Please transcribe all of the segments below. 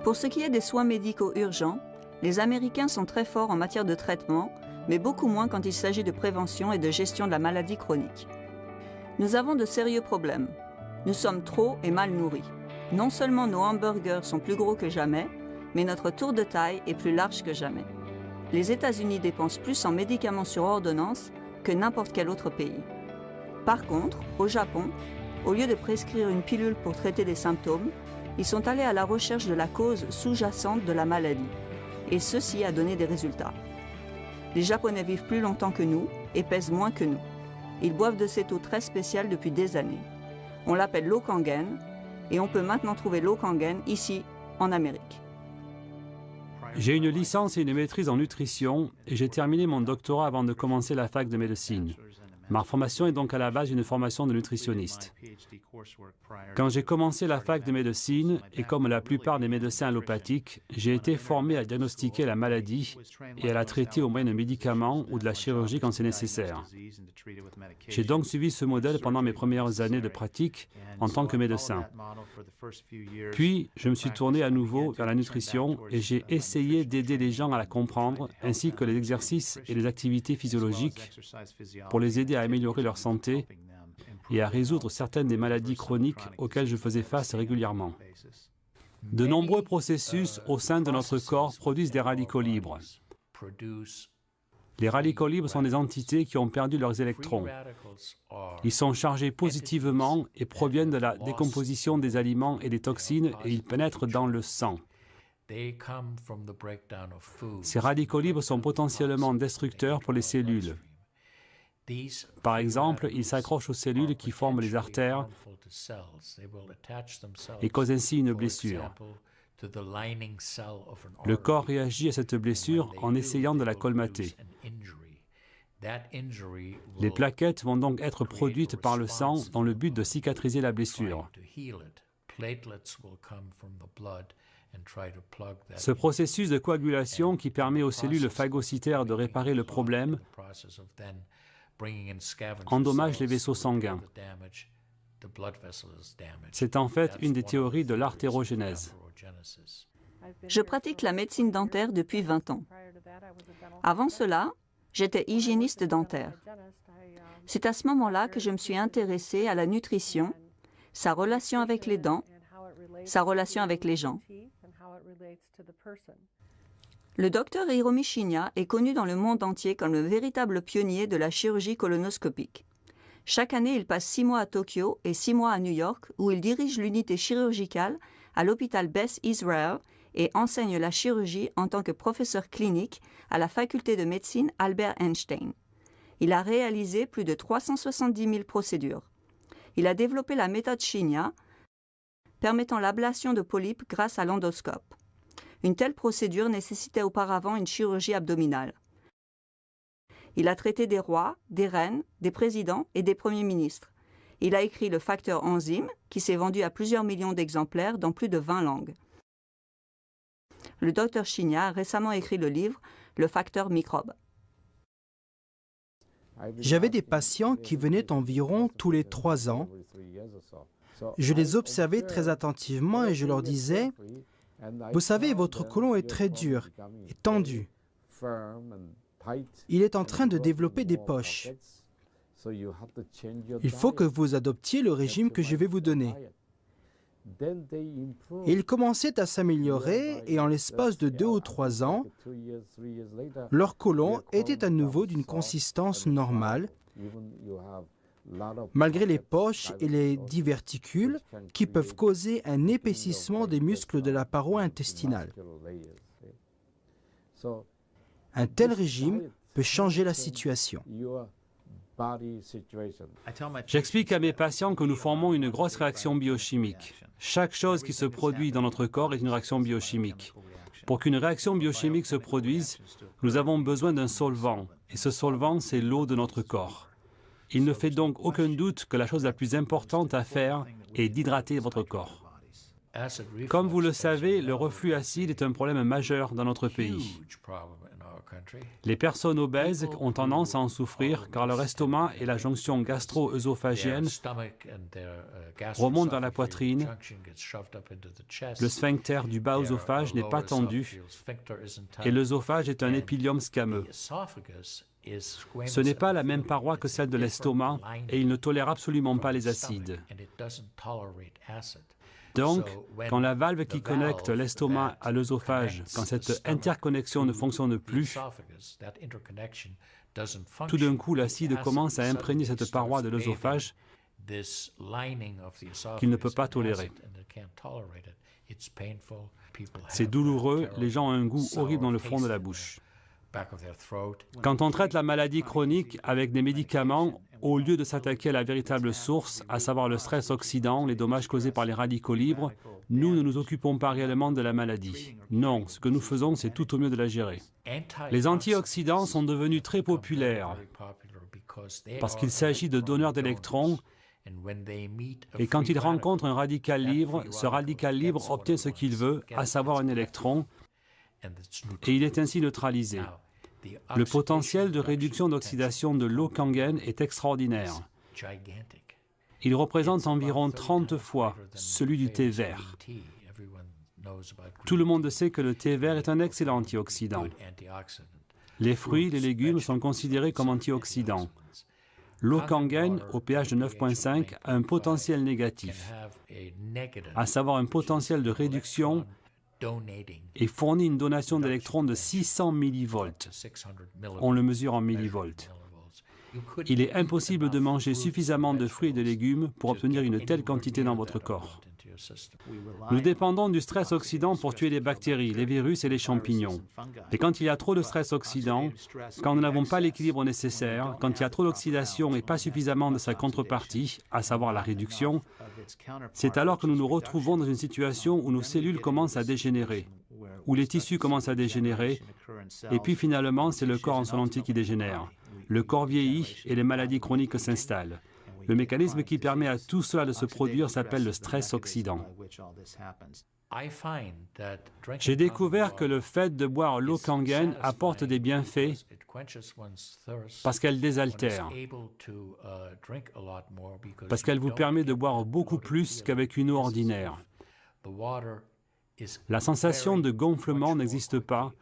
Pour ce qui est des soins médicaux urgents, les Américains sont très forts en matière de traitement, mais beaucoup moins quand il s'agit de prévention et de gestion de la maladie chronique. Nous avons de sérieux problèmes. Nous sommes trop et mal nourris. Non seulement nos hamburgers sont plus gros que jamais, mais notre tour de taille est plus large que jamais. Les États-Unis dépensent plus en médicaments sur ordonnance que n'importe quel autre pays. Par contre, au Japon, au lieu de prescrire une pilule pour traiter des symptômes, ils sont allés à la recherche de la cause sous-jacente de la maladie. Et ceci a donné des résultats. Les Japonais vivent plus longtemps que nous et pèsent moins que nous. Ils boivent de cette eau très spéciale depuis des années. On l'appelle l'eau Kangen et on peut maintenant trouver l'eau Kangen ici, en Amérique. J'ai une licence et une maîtrise en nutrition et j'ai terminé mon doctorat avant de commencer la fac de médecine. Ma formation est donc à la base une formation de nutritionniste. Quand j'ai commencé la fac de médecine, et comme la plupart des médecins allopathiques, j'ai été formé à diagnostiquer la maladie et à la traiter au moyen de médicaments ou de la chirurgie quand c'est nécessaire. J'ai donc suivi ce modèle pendant mes premières années de pratique en tant que médecin. Puis, je me suis tourné à nouveau vers la nutrition et j'ai essayé d'aider les gens à la comprendre, ainsi que les exercices et les activités physiologiques pour les aider à améliorer leur santé et à résoudre certaines des maladies chroniques auxquelles je faisais face régulièrement. De nombreux processus au sein de notre corps produisent des radicaux libres. Les radicaux libres sont des entités qui ont perdu leurs électrons. Ils sont chargés positivement et proviennent de la décomposition des aliments et des toxines et ils pénètrent dans le sang. Ces radicaux libres sont potentiellement destructeurs pour les cellules. Par exemple, ils s'accrochent aux cellules qui forment les artères et causent ainsi une blessure. Le corps réagit à cette blessure en essayant de la colmater. Les plaquettes vont donc être produites par le sang dans le but de cicatriser la blessure. Ce processus de coagulation qui permet aux cellules phagocytaires de réparer le problème endommage les vaisseaux sanguins. C'est en fait une des théories de l'artérogénèse. Je pratique la médecine dentaire depuis 20 ans. Avant cela, j'étais hygiéniste dentaire. C'est à ce moment-là que je me suis intéressée à la nutrition, sa relation avec les dents, sa relation avec les gens. Le docteur Hiromi Shinya est connu dans le monde entier comme le véritable pionnier de la chirurgie colonoscopique. Chaque année, il passe 6 mois à Tokyo et 6 mois à New York, où il dirige l'unité chirurgicale à l'hôpital Beth Israel et enseigne la chirurgie en tant que professeur clinique à la faculté de médecine Albert Einstein. Il a réalisé plus de 370 000 procédures. Il a développé la méthode Shinya, permettant l'ablation de polypes grâce à l'endoscope. Une telle procédure nécessitait auparavant une chirurgie abdominale. Il a traité des rois, des reines, des présidents et des premiers ministres. Il a écrit le facteur enzyme, qui s'est vendu à plusieurs millions d'exemplaires dans plus de 20 langues. Le docteur Shinya a récemment écrit le livre « Le facteur microbe ». J'avais des patients qui venaient environ tous les 3 ans. Je les observais très attentivement et je leur disais « Vous savez, votre côlon est très dur et tendu. Il est en train de développer des poches. Il faut que vous adoptiez le régime que je vais vous donner. » Et ils commençaient à s'améliorer et en l'espace de 2 ou 3 ans, leur côlon était à nouveau d'une consistance normale, malgré les poches et les diverticules qui peuvent causer un épaississement des muscles de la paroi intestinale. Un tel régime peut changer la situation. J'explique à mes patients que nous formons une grosse réaction biochimique. Chaque chose qui se produit dans notre corps est une réaction biochimique. Pour qu'une réaction biochimique se produise, nous avons besoin d'un solvant, et ce solvant, c'est l'eau de notre corps. Il ne fait donc aucun doute que la chose la plus importante à faire est d'hydrater votre corps. Comme vous le savez, le reflux acide est un problème majeur dans notre pays. Les personnes obèses ont tendance à en souffrir car leur estomac et la jonction gastro-œsophagienne remontent vers la poitrine. Le sphincter du bas œsophage n'est pas tendu et l'œsophage est un épithélium squameux. Ce n'est pas la même paroi que celle de l'estomac et il ne tolère absolument pas les acides. Donc, quand la valve qui connecte l'estomac à l'œsophage, quand cette interconnexion ne fonctionne plus, tout d'un coup l'acide commence à imprégner cette paroi de l'œsophage qu'il ne peut pas tolérer. C'est douloureux, les gens ont un goût horrible dans le fond de la bouche. Quand on traite la maladie chronique avec des médicaments, au lieu de s'attaquer à la véritable source, à savoir le stress oxydant, les dommages causés par les radicaux libres, nous ne nous occupons pas réellement de la maladie. Non, ce que nous faisons, c'est tout au mieux de la gérer. Les antioxydants sont devenus très populaires parce qu'il s'agit de donneurs d'électrons et quand ils rencontrent un radical libre, ce radical libre obtient ce qu'il veut, à savoir un électron, et il est ainsi neutralisé. Le potentiel de réduction d'oxydation de l'eau Kangen est extraordinaire. Il représente environ 30 fois celui du thé vert. Tout le monde sait que le thé vert est un excellent antioxydant. Les fruits et les légumes sont considérés comme antioxydants. L'eau Kangen, au pH de 9,5, a un potentiel négatif, à savoir un potentiel de réduction et fournit une donation d'électrons de 600 millivolts. On le mesure en millivolts. Il est impossible de manger suffisamment de fruits et de légumes pour obtenir une telle quantité dans votre corps. Nous dépendons du stress oxydant pour tuer les bactéries, les virus et les champignons. Et quand il y a trop de stress oxydant, quand nous n'avons pas l'équilibre nécessaire, quand il y a trop d'oxydation et pas suffisamment de sa contrepartie, à savoir la réduction, c'est alors que nous nous retrouvons dans une situation où nos cellules commencent à dégénérer, où les tissus commencent à dégénérer, et puis finalement, c'est le corps en son entier qui dégénère. Le corps vieillit et les maladies chroniques s'installent. Le mécanisme qui permet à tout cela de se produire s'appelle le stress oxydant. J'ai découvert que le fait de boire l'eau Kangen apporte des bienfaits parce qu'elle désaltère, parce qu'elle vous permet de boire beaucoup plus qu'avec une eau ordinaire. La sensation de gonflement n'existe pas.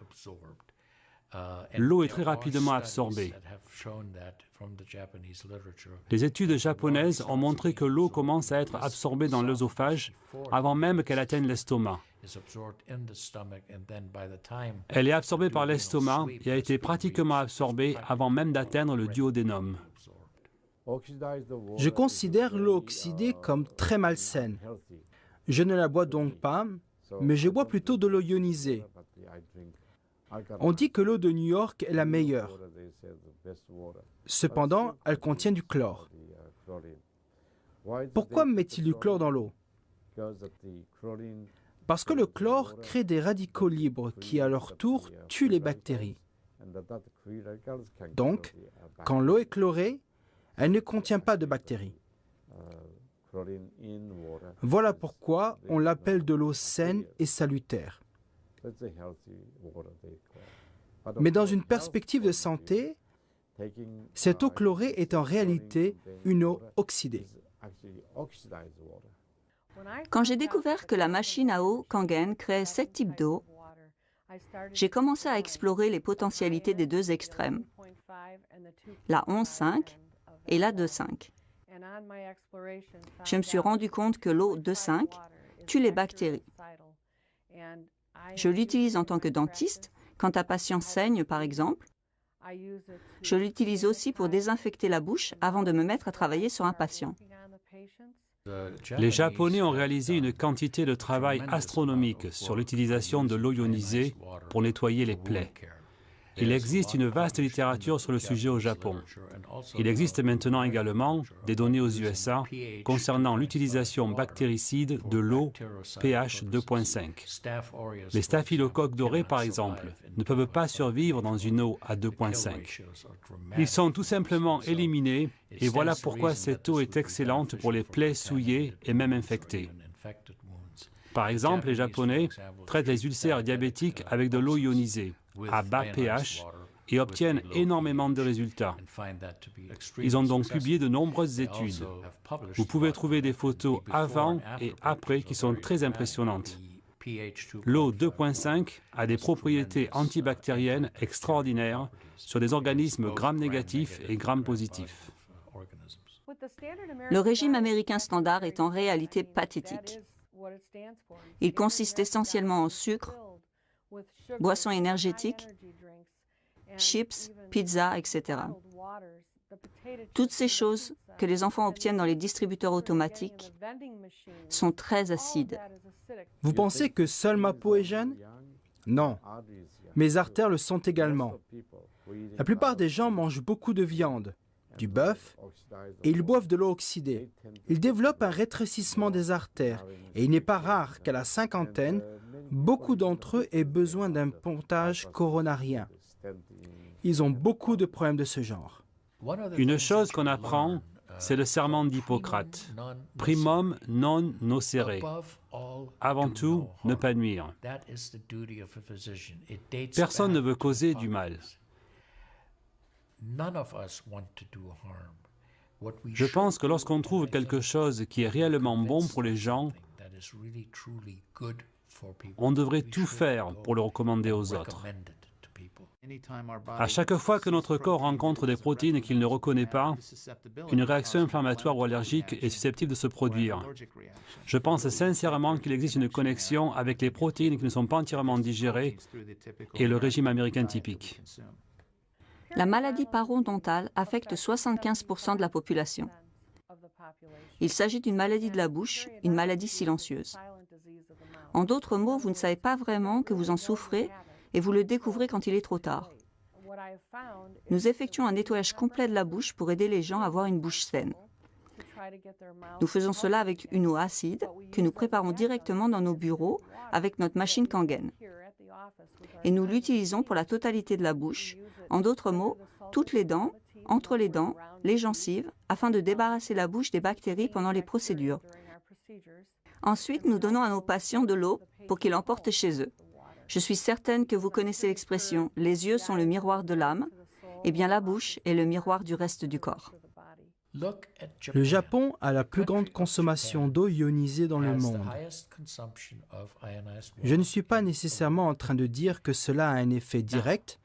L'eau est très rapidement absorbée. Les études japonaises ont montré que l'eau commence à être absorbée dans l'œsophage avant même qu'elle atteigne l'estomac. Elle est absorbée par l'estomac et a été pratiquement absorbée avant même d'atteindre le duodénum. Je considère l'eau oxydée comme très malsaine. Je ne la bois donc pas, mais je bois plutôt de l'eau ionisée. On dit que l'eau de New York est la meilleure. Cependant, elle contient du chlore. Pourquoi met-il du chlore dans l'eau? Parce que le chlore crée des radicaux libres qui, à leur tour, tuent les bactéries. Donc, quand l'eau est chlorée, elle ne contient pas de bactéries. Voilà pourquoi on l'appelle de l'eau saine et salutaire. Mais dans une perspective de santé, cette eau chlorée est en réalité une eau oxydée. Quand j'ai découvert que la machine à eau Kangen créait 7 types d'eau, j'ai commencé à explorer les potentialités des deux extrêmes, la 11,5 et la 2,5. Je me suis rendu compte que l'eau 2,5 tue les bactéries. Je l'utilise en tant que dentiste, quand un patient saigne par exemple. Je l'utilise aussi pour désinfecter la bouche avant de me mettre à travailler sur un patient. Les Japonais ont réalisé une quantité de travail astronomique sur l'utilisation de l'eau ionisée pour nettoyer les plaies. Il existe une vaste littérature sur le sujet au Japon. Il existe maintenant également des données aux USA concernant l'utilisation bactéricide de l'eau pH 2,5. Les staphylocoques dorés, par exemple, ne peuvent pas survivre dans une eau à 2,5. Ils sont tout simplement éliminés et voilà pourquoi cette eau est excellente pour les plaies souillées et même infectées. Par exemple, les Japonais traitent les ulcères diabétiques avec de l'eau ionisée à bas pH et obtiennent énormément de résultats. Ils ont donc publié de nombreuses études. Vous pouvez trouver des photos avant et après qui sont très impressionnantes. L'eau 2.5 a des propriétés antibactériennes extraordinaires sur des organismes gram-négatifs et gram-positifs. Le régime américain standard est en réalité pathétique. Il consiste essentiellement en sucre, boissons énergétiques, chips, pizzas, etc. Toutes ces choses que les enfants obtiennent dans les distributeurs automatiques sont très acides. Vous pensez que seule ma peau est jeune? Non. Mes artères le sont également. La plupart des gens mangent beaucoup de viande, du bœuf, et ils boivent de l'eau oxydée. Ils développent un rétrécissement des artères, et il n'est pas rare qu'à la cinquantaine, beaucoup d'entre eux aient besoin d'un pontage coronarien. Ils ont beaucoup de problèmes de ce genre. Une chose qu'on apprend, c'est le serment d'Hippocrate. Primum non nocere. Avant tout, ne pas nuire. Personne ne veut causer du mal. Je pense que lorsqu'on trouve quelque chose qui est réellement bon pour les gens, on devrait tout faire pour le recommander aux autres. À chaque fois que notre corps rencontre des protéines qu'il ne reconnaît pas, une réaction inflammatoire ou allergique est susceptible de se produire. Je pense sincèrement qu'il existe une connexion avec les protéines qui ne sont pas entièrement digérées et le régime américain typique. La maladie parodontale affecte 75% de la population. Il s'agit d'une maladie de la bouche, une maladie silencieuse. En d'autres mots, vous ne savez pas vraiment que vous en souffrez et vous le découvrez quand il est trop tard. Nous effectuons un nettoyage complet de la bouche pour aider les gens à avoir une bouche saine. Nous faisons cela avec une eau acide que nous préparons directement dans nos bureaux avec notre machine Kangen. Et nous l'utilisons pour la totalité de la bouche, en d'autres mots, toutes les dents, entre les dents, les gencives, afin de débarrasser la bouche des bactéries pendant les procédures. Ensuite, nous donnons à nos patients de l'eau pour qu'ils l'emportent chez eux. Je suis certaine que vous connaissez l'expression « les yeux sont le miroir de l'âme ». Eh bien, la bouche est le miroir du reste du corps. Le Japon a la plus grande consommation d'eau ionisée dans le monde. Je ne suis pas nécessairement en train de dire que cela a un effet direct,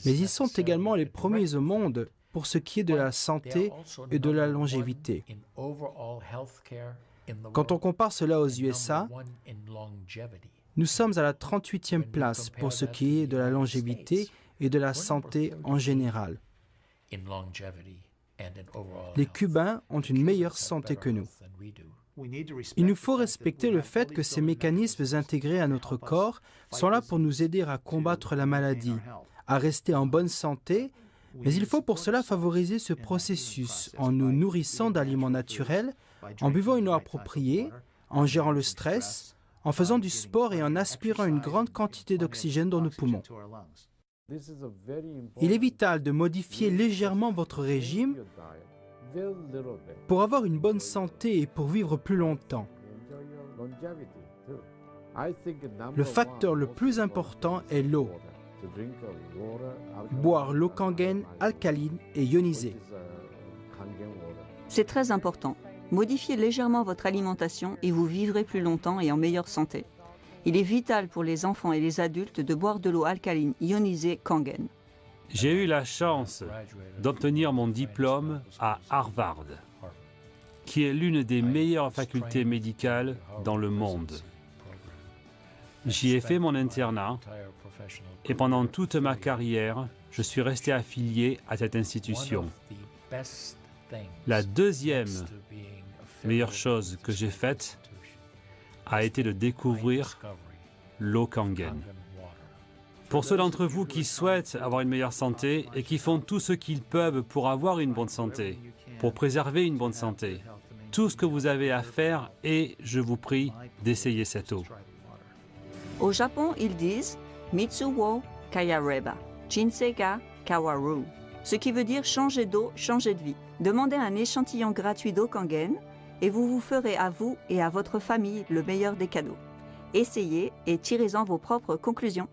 mais ils sont également les premiers au monde pour ce qui est de la santé et de la longévité. Quand on compare cela aux USA, nous sommes à la 38e place pour ce qui est de la longévité et de la santé en général. Les Cubains ont une meilleure santé que nous. Il nous faut respecter le fait que ces mécanismes intégrés à notre corps sont là pour nous aider à combattre la maladie, à rester en bonne santé, mais il faut pour cela favoriser ce processus en nous nourrissant d'aliments naturels, en buvant une eau appropriée, en gérant le stress, en faisant du sport et en aspirant une grande quantité d'oxygène dans nos poumons. Il est vital de modifier légèrement votre régime pour avoir une bonne santé et pour vivre plus longtemps. Le facteur le plus important est l'eau. Boire l'eau Kangen alcaline et ionisée. C'est très important. Modifiez légèrement votre alimentation et vous vivrez plus longtemps et en meilleure santé. Il est vital pour les enfants et les adultes de boire de l'eau alcaline ionisée Kangen. J'ai eu la chance d'obtenir mon diplôme à Harvard, qui est l'une des meilleures facultés médicales dans le monde. J'y ai fait mon internat et pendant toute ma carrière, je suis resté affilié à cette institution. La deuxième meilleure chose que j'ai faite a été de découvrir l'eau Kangen. Pour ceux d'entre vous qui souhaitent avoir une meilleure santé et qui font tout ce qu'ils peuvent pour avoir une bonne santé, pour préserver une bonne santé, tout ce que vous avez à faire est, je vous prie, d'essayer cette eau. Au Japon, ils disent « Mitsu wo kayareba, jinsei ga kawaru », ce qui veut dire « changer d'eau, changer de vie ». Demandez un échantillon gratuit d'eau Kangen et vous vous ferez à vous et à votre famille le meilleur des cadeaux. Essayez et tirez-en vos propres conclusions.